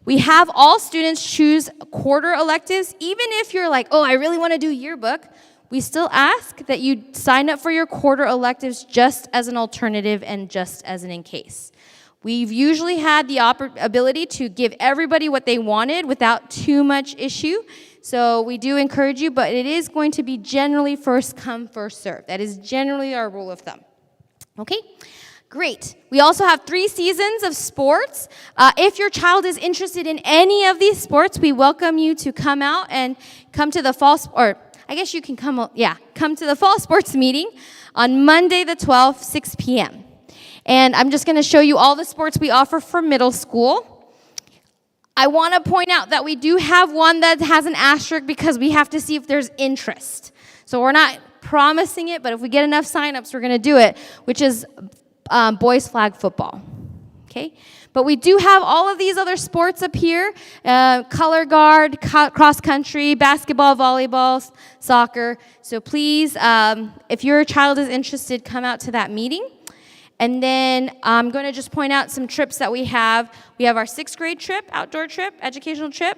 We have all students choose quarter electives. Even if you're like, oh, I really want to do yearbook, we still ask that you sign up for your quarter electives just as an alternative and just as an in case. We've usually had the ability to give everybody what they wanted without too much issue. So we do encourage you, but it is going to be generally first come, first serve. That is generally our rule of thumb. Okay? Great. We also have 3 seasons of sports. If your child is interested in any of these sports, we welcome you to come out and come to the fall, or I guess you can come to the fall sports meeting on Monday the 12th, 6 p.m. And I'm just going to show you all the sports we offer for middle school. I want to point out that we do have one that has an asterisk because we have to see if there's interest. So we're not promising it, but if we get enough signups, we're going to do it, which is boys flag football, okay? But we do have all of these other sports up here, color guard, cross country, basketball, volleyball, soccer. So please, if your child is interested, come out to that meeting. And then I'm going to just point out some trips that we have. We have our 6th grade trip, outdoor trip, educational trip.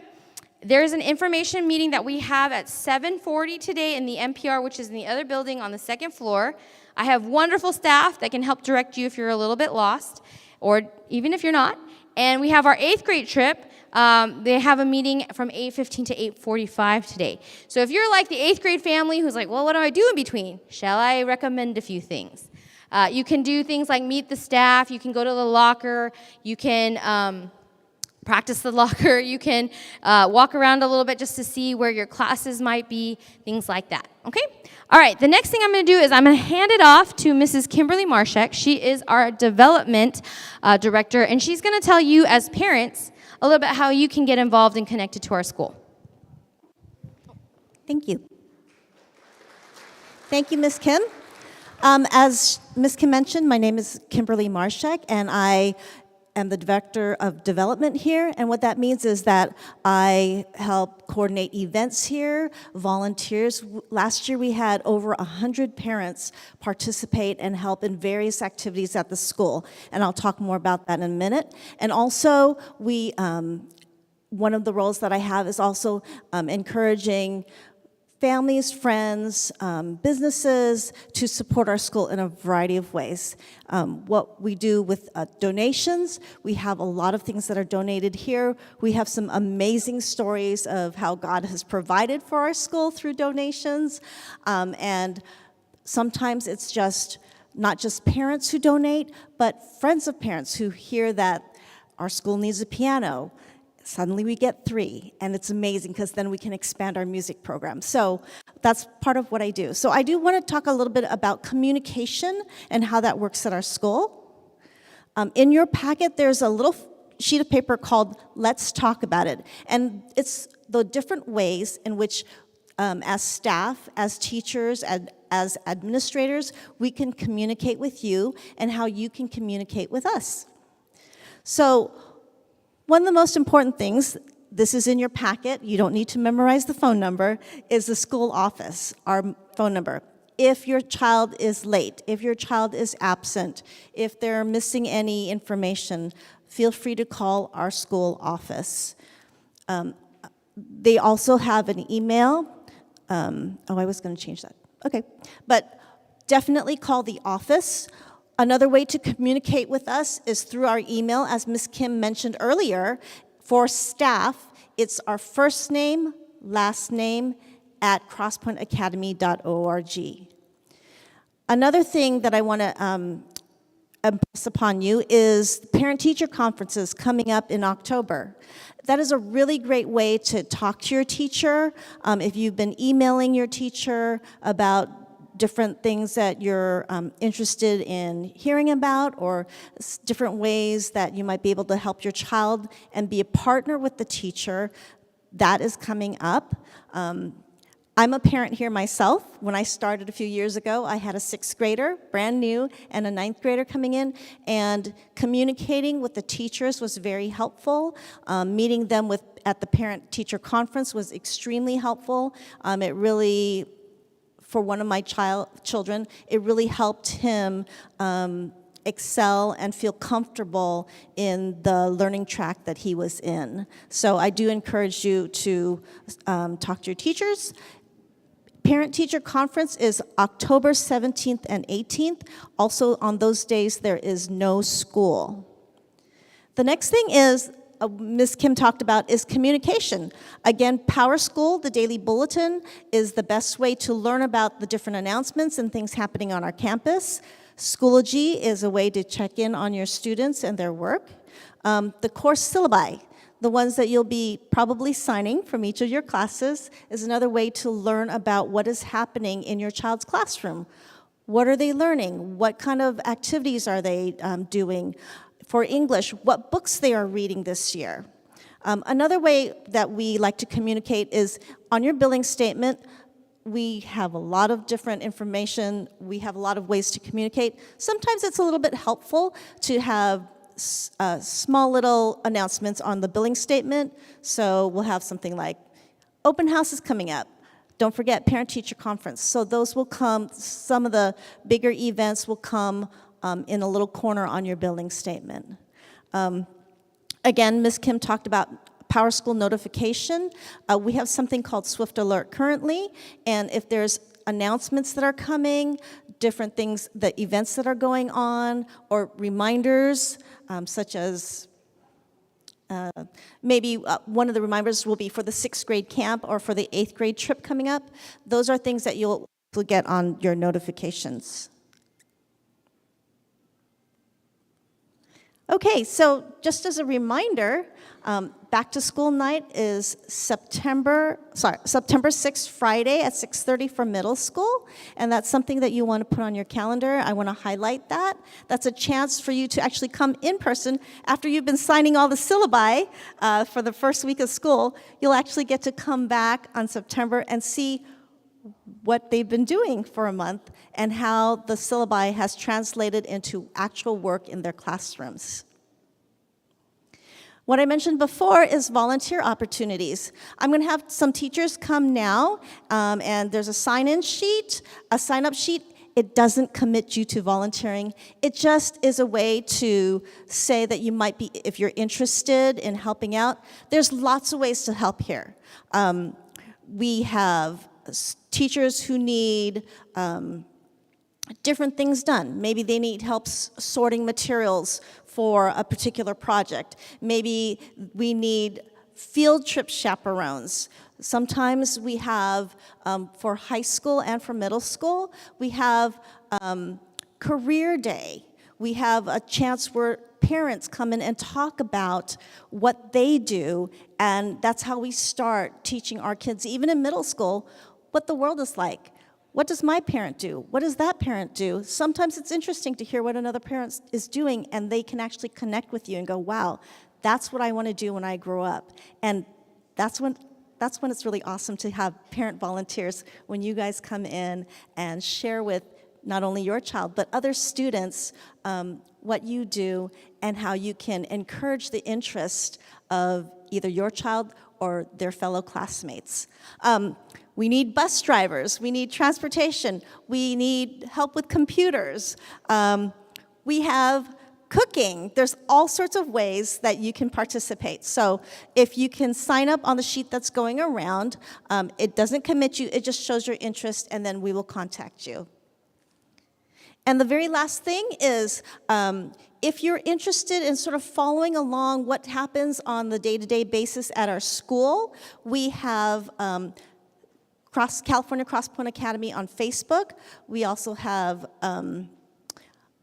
There's an information meeting that we have at 7:40 today in the NPR, which is in the other building on the 2nd floor. I have wonderful staff that can help direct you if you're a little bit lost, or even if you're not. And we have our 8th grade trip. They have a meeting from 8:15 to 8:45 today. So if you're like the 8th grade family who's like, well, what do I do in between? Shall I recommend a few things? You can do things like meet the staff. You can go to the locker. You can practice the locker. You can walk around a little bit just to see where your classes might be, things like that. Okay? All right, the next thing I'm going to do is I'm going to hand it off to Mrs. Kimberly Marshak. She is our development director, and she's going to tell you as parents a little bit how you can get involved and connected to our school. Thank you. Thank you, Ms. Kim. As Ms. Kim mentioned, my name is Kimberly Marshak, and I am the Director of Development here. And what that means is that I help coordinate events here, volunteers. Last year we had over 100 parents participate and help in various activities at the school. And I'll talk more about that in a minute. And also, one of the roles that I have is also encouraging families, friends, businesses to support our school in a variety of ways. What we do with donations, we have a lot of things that are donated here. We have some amazing stories of how God has provided for our school through donations. And sometimes it's just not just parents who donate, but friends of parents who hear that our school needs a piano. Suddenly we get 3, and it's amazing because then we can expand our music program. So that's part of what I do. So I do want to talk a little bit about communication and how that works at our school. In your packet, there's a little sheet of paper called Let's Talk About It. And it's the different ways in which, as staff, as teachers, as administrators, we can communicate with you and how you can communicate with us. So one of the most important things, this is in your packet, you don't need to memorize the phone number, is the school office, our phone number. If your child is late, if your child is absent, if they're missing any information, feel free to call our school office. They also have an email. I was going to change that. Okay, but definitely call the office. Another way to communicate with us is through our email, as Ms. Kim mentioned earlier. For staff, it's our first name, last name, @crosspointacademy.org. Another thing that I want to impress upon you is parent-teacher conferences coming up in October. That is a really great way to talk to your teacher. If you've been emailing your teacher about different things that you're interested in hearing about, or different ways that you might be able to help your child and be a partner with the teacher, that is coming up. I'm a parent here myself. When I started a few years ago, I had a 6th grader, brand new, and a 9th grader coming in, and communicating with the teachers was very helpful. Meeting them at the parent-teacher conference was extremely helpful. It really, for one of my children, it really helped him excel and feel comfortable in the learning track that he was in. So I do encourage you to talk to your teachers. Parent-teacher conference is October 17th and 18th. Also on those days, there is no school. The next thing is, Ms. Kim talked about, is communication. Again, Power School, the daily bulletin, is the best way to learn about the different announcements and things happening on our campus. Schoology is a way to check in on your students and their work. The course syllabi, the ones that you'll be probably signing from each of your classes, is another way to learn about what is happening in your child's classroom. What are they learning? What kind of activities are they doing? For English, what books they are reading this year. Another way that we like to communicate is on your billing statement. We have a lot of different information. We have a lot of ways to communicate. Sometimes it's a little bit helpful to have small little announcements on the billing statement. So we'll have something like, open house is coming up. Don't forget, parent-teacher conference. So those will come, some of the bigger events will come in a little corner on your billing statement. Again, Ms. Kim talked about Power School notification. We have something called Swift Alert currently, and if there's announcements that are coming, different things, the events that are going on, or reminders, such as maybe one of the reminders will be for the 6th grade camp or for the 8th grade trip coming up. Those are things that you'll get on your notifications. Okay, so just as a reminder, back to school night is September 6th, Friday at 6:30 for middle school, and that's something that you want to put on your calendar. I want to highlight that. That's a chance for you to actually come in person after you've been signing all the syllabi for the first week of school. You'll actually get to come back on September and see what they've been doing for a month and how the syllabi has translated into actual work in their classrooms. What I mentioned before is volunteer opportunities. I'm going to have some teachers come now, and there's a sign-in sheet, a sign-up sheet. It doesn't commit you to volunteering. It just is a way to say that you might be, if you're interested in helping out. There's lots of ways to help here. We have teachers who need different things done. Maybe they need help sorting materials for a particular project. Maybe we need field trip chaperones. Sometimes we have, for high school and for middle school, we have career day. We have a chance where parents come in and talk about what they do, and that's how we start teaching our kids, even in middle school, what the world is like. What does my parent do? What does that parent do? Sometimes it's interesting to hear what another parent is doing, and they can actually connect with you and go, wow, that's what I want to do when I grow up. And that's when it's really awesome to have parent volunteers, when you guys come in and share with not only your child, but other students what you do and how you can encourage the interest of either your child or their fellow classmates. We need bus drivers, we need transportation, we need help with computers. We have cooking. There's all sorts of ways that you can participate. So if you can sign up on the sheet that's going around, it doesn't commit you, it just shows your interest, and then we will contact you. And the very last thing is, if you're interested in sort of following along what happens on the day-to-day basis at our school, we have California Crosspoint Academy on Facebook. We also have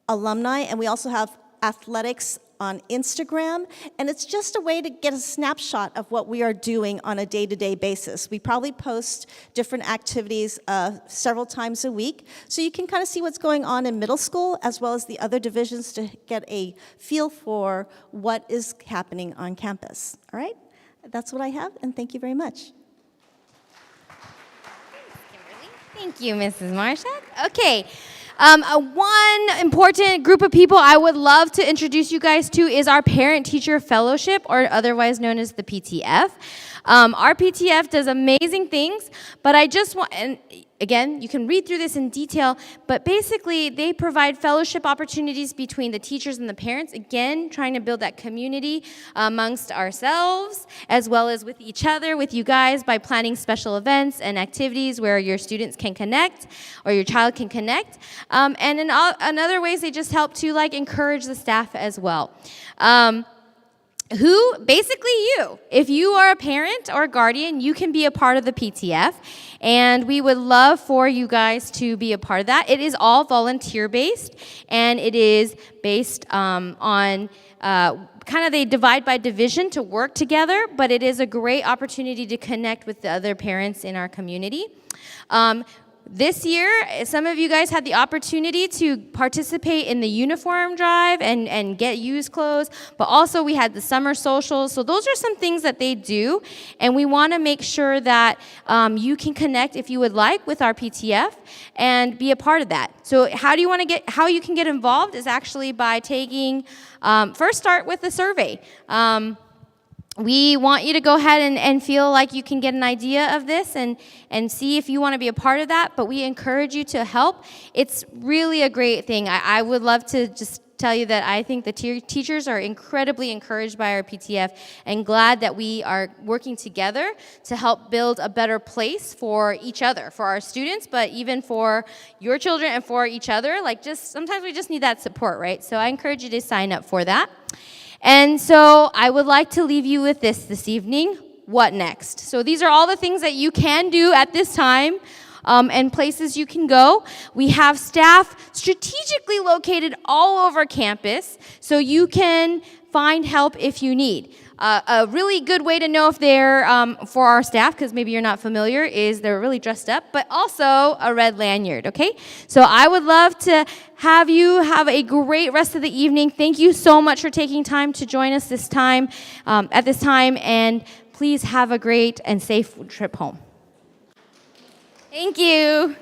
alumni, and we also have athletics on Instagram, and it's just a way to get a snapshot of what we are doing on a day-to-day basis. We probably post different activities several times a week, so you can kind of see what's going on in middle school as well as the other divisions to get a feel for what is happening on campus. All right? That's what I have, and thank you very much. Thank you, Mrs. Marshak. Okay. One important group of people I would love to introduce you guys to is our Parent-Teacher Fellowship, or otherwise known as the PTF. Our PTF does amazing things, but I just want, and again, you can read through this in detail, but basically they provide fellowship opportunities between the teachers and the parents, again, trying to build that community amongst ourselves, as well as with each other, with you guys, by planning special events and activities where your students can connect, or your child can connect. And in other ways, they just help to encourage the staff as well. Basically you. If you are a parent or a guardian, you can be a part of the PTF, and we would love for you guys to be a part of that. It is all volunteer-based, and it is based on they divide by division to work together, but it is a great opportunity to connect with the other parents in our community. This year, some of you guys had the opportunity to participate in the uniform drive and get used clothes, but also we had the summer socials. So those are some things that they do, and we want to make sure that you can connect, if you would like, with our PTF and be a part of that. So how you can get involved is actually by taking, first start with a survey. We want you to go ahead and feel like you can get an idea of this and see if you want to be a part of that, but we encourage you to help. It's really a great thing. I would love to just tell you that I think the teachers are incredibly encouraged by our PTF and glad that we are working together to help build a better place for each other, for our students, but even for your children and for each other. Sometimes we just need that support, right? So I encourage you to sign up for that. And so I would like to leave you with this evening. What next? So these are all the things that you can do at this time and places you can go. We have staff strategically located all over campus so you can find help if you need. A really good way to know if they're for our staff, because maybe you're not familiar, is they're really dressed up, but also a red lanyard, okay? So I would love to have you have a great rest of the evening. Thank you so much for taking time to join us at this time, and please have a great and safe trip home. Thank you.